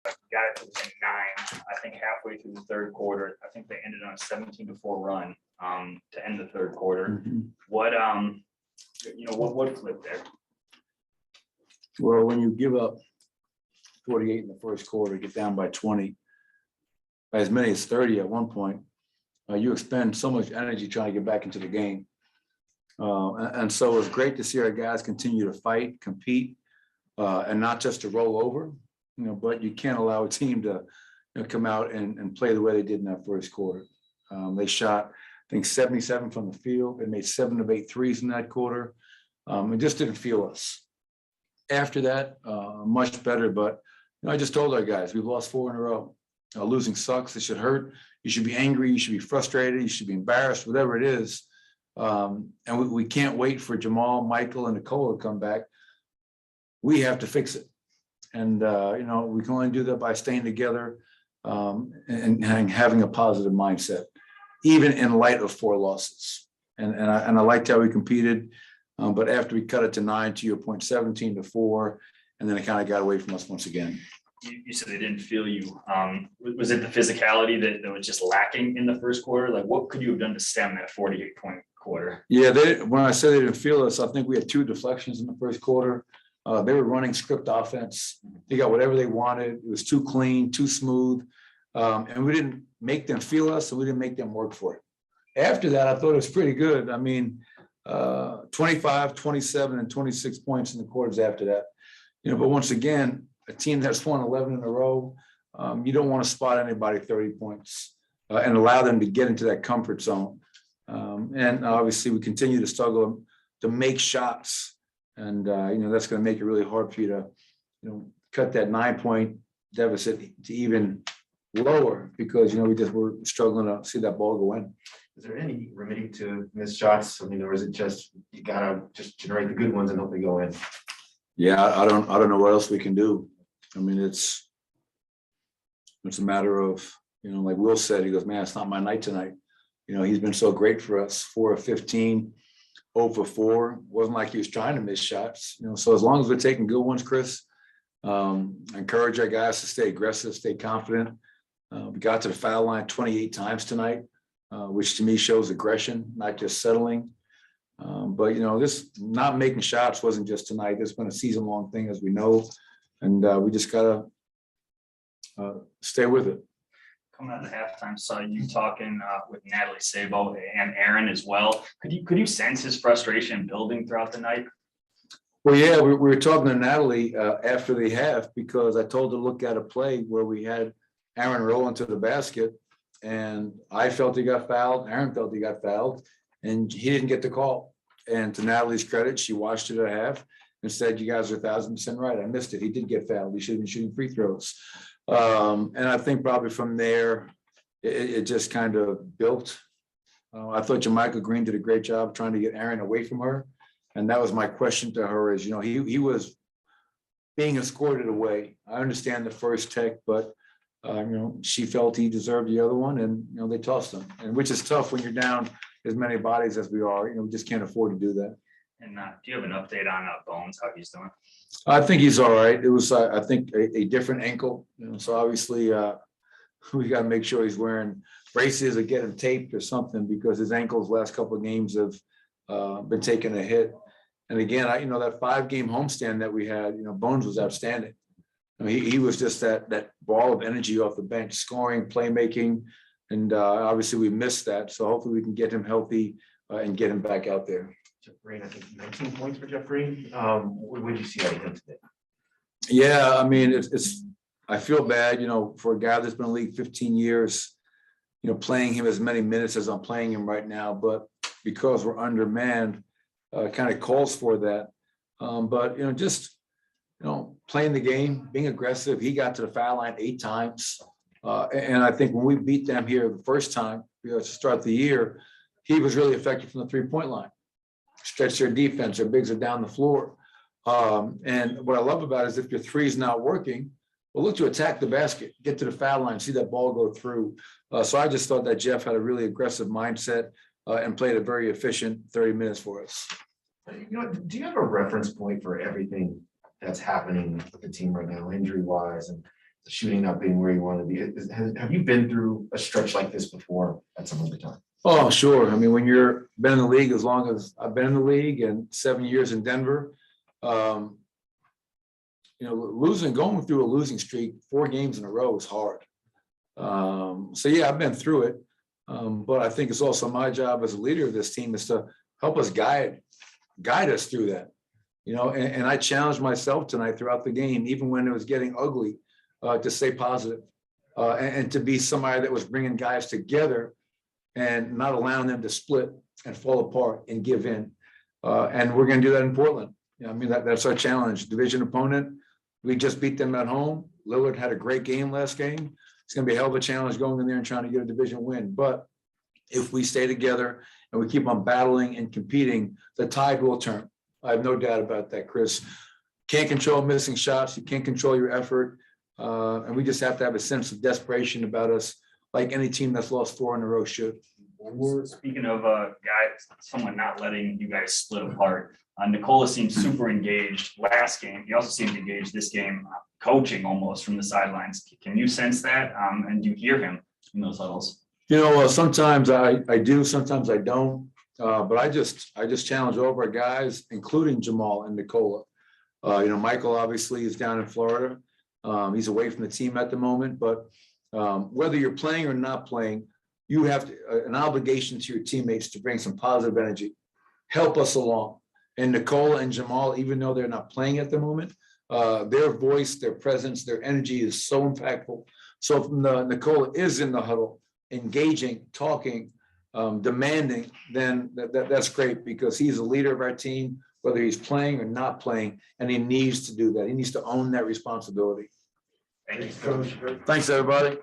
got it to within 9. I think halfway through the third quarter, I think they ended on a 17-4 run to end the third quarter. What what flipped there? Well, when you give up 48 in the first quarter, get down by 20, by as many as 30 at one point, you expend so much energy trying to get back into the game. And so it was great to see our guys continue to fight, compete, and not just to roll over, but you can't allow a team to come out and play the way they did in that first quarter. They shot, I think, 77 from the field. They made 7 of 8 threes in that quarter. It just didn't feel us. After that, much better, but I just told our guys, we've lost 4 in a row. Losing sucks. It should hurt. You should be angry. You should be frustrated. You should be embarrassed, whatever it is. And we can't wait for Jamal, Michael, and Nicole to come back. We have to fix it. And, we can only do that by staying together and having a positive mindset, even in light of 4 losses. And I liked how we competed. But after we cut it to 9, to your point, 17-4, and then it kind of got away from us once again. You said they didn't feel you. Was it the physicality that was just lacking in the first quarter? Like, what could you have done to stem that 48-point quarter? Yeah, when I say they didn't feel us, I think we had 2 deflections in the first quarter. They were running script offense. They got whatever they wanted. It was too clean, too smooth. And we didn't make them feel us, and we didn't make them work for it. After that, I thought it was pretty good. I mean, 25, 27, and 26 points in the quarters after that. But once again, a team that's won 11 in a row, you don't want to spot anybody 30 points and allow them to get into that comfort zone. And obviously, we continue to struggle to make shots. And, that's going to make it really hard for you to, cut that 9-point deficit to even lower because, we're struggling to see that ball go in. Is there any remedy to missed shots? I mean, or is it just, you gotta just generate the good ones and hope they go in? Yeah, I don't know what else we can do. I mean, it's a matter of, like Will said, he goes, man, it's not my night tonight. He's been so great for us, 4 of 15, 0 for 4. Wasn't like he was trying to miss shots. So as long as we're taking good ones, Chris, encourage our guys to stay aggressive, stay confident. We got to the foul line 28 times tonight, which to me shows aggression, not just settling. But this not making shots wasn't just tonight. It's been a season-long thing, as we know, and we just gotta stay with it. Coming out of halftime, saw you talking with Natalie Sabo and Aaron as well. Could you sense his frustration building throughout the night? Well, yeah, we were talking to Natalie after the half because I told her to look at a play where we had Aaron roll into the basket, and I felt he got fouled. Aaron felt he got fouled, and he didn't get the call. And to Natalie's credit, she watched it at half and said, "You guys are 1,000% right. I missed it. He did get fouled. He should have been shooting free throws." And I think probably from there, it just kind of built. I thought Jamaica Green did a great job trying to get Aaron away from her. And that was my question to her is, he was being escorted away. I understand the first tech, but, she felt he deserved the other one and, they tossed him, and which is tough when you're down as many bodies as we are. We just can't afford to do that. And do you have an update on Bones, how he's doing? I think he's all right. It was, I think, a different ankle. So obviously, we got to make sure he's wearing braces or get him taped or something because his ankles last couple of games have been taking a hit. And again, that 5-game homestand that we had, Bones was outstanding. He was just that ball of energy off the bench, scoring, playmaking, and obviously we missed that. So hopefully we can get him healthy and get him back out there. Jeff Green, I think 19 points for Jeff Green. What did you see out of him today? Yeah, I mean, I feel bad, for a guy that's been in the league 15 years, playing him as many minutes as I'm playing him right now, but because we're undermanned, kind of calls for that. But, just, playing the game, being aggressive. He got to the foul line 8 times. And I think when we beat them here the first time, to start the year, he was really effective from the 3-point line. Stretch their defense, their bigs are down the floor. And what I love about it is if your 3 is not working, well, look to attack the basket, get to the foul line, see that ball go through. So I just thought that Jeff had a really aggressive mindset and played a very efficient 30 minutes for us. Do you have a reference point for everything that's happening with the team right now, injury-wise? And shooting not being where you want to be. Have you been through a stretch like this before at some other time? Oh, sure. I mean, when you're been in the league as long as I've been in the league and 7 years in Denver, going through a losing streak 4 games in a row is hard. So yeah, I've been through it. But I think it's also my job as a leader of this team is to help us guide us through that. And I challenged myself tonight throughout the game, even when it was getting ugly, to stay positive, and to be somebody that was bringing guys together and not allowing them to split and fall apart and give in. And we're going to do that in Portland. I mean, that's our challenge. Division opponent. We just beat them at home. Lillard had a great game last game. It's going to be a hell of a challenge going in there and trying to get a division win. But if we stay together and we keep on battling and competing, the tide will turn. I have no doubt about that, Chris. Can't control missing shots. You can't control your effort. And we just have to have a sense of desperation about us, like any team that's lost 4 in a row should. Speaking of someone not letting you guys split apart, Nikola seemed super engaged last game. He also seemed engaged this game, coaching almost from the sidelines. Can you sense that? And do you hear him in those huddles? Sometimes I do, sometimes I don't. But I just challenge all of our guys, including Jamal and Nikola. Michael obviously is down in Florida. He's away from the team at the moment, but whether you're playing or not playing, you have an obligation to your teammates to bring some positive energy, help us along. And Nikola and Jamal, even though they're not playing at the moment, their voice, their presence, their energy is so impactful. So if Nikola is in the huddle, engaging, talking, demanding, then that's great, because he's a leader of our team, whether he's playing or not playing, and he needs to do that. He needs to own that responsibility. Thank you, Coach. Thanks, everybody.